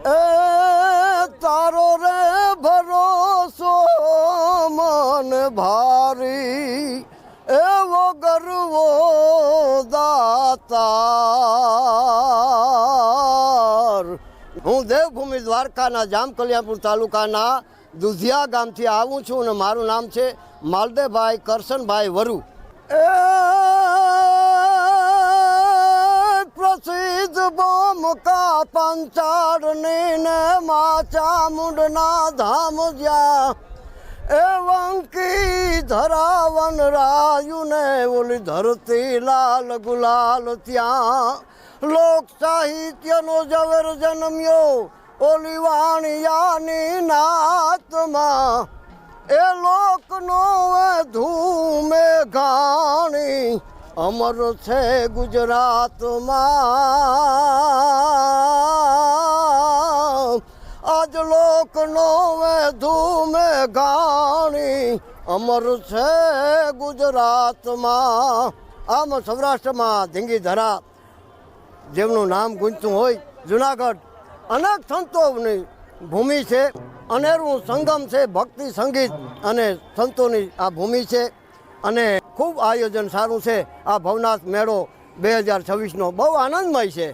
એ તારો રે ભરોસો મન ભારી એવો ગરવો દાતાર. હું દેવભૂમિ દ્વારકાના જામકલ્યાણપુર તાલુકાના દુધિયા ગામથી આવું છું અને મારું નામ છે માલદેભાઈ કરશનભાઈ વરુ. પ્રસિદ્ધ બોમકા પંચાળની ને મા ચામુંડના ધામ જ્યાં એ વંકી ધરાવન રાયું ને ઓલી ધરતી લાલ ગુલાલ ત્યાં લોક સાહિત્યનો ઝવેર જન્મ્યો ઓલી વાણિયાની નાતમાં એ લોકનો ધૂમે ઘાણી અમર છે ગુજરાતમાં. આજ લોકનો ધૂમે ઘાણી અમર છે ગુજરાતમાં. આમ સૌરાષ્ટ્રમાં ધીંગીધરા જેમનું નામ ગુંજતું હોય જુનાગઢ અનેક સંતોની ભૂમિ છે. અનેરું સંગમ છે, ભક્તિ સંગીત અને સંતોની આ ભૂમિ છે અને ખૂબ આયોજન સારું છે. આ ભવનાથ મેળો 2026નો બહુ આનંદમય છે.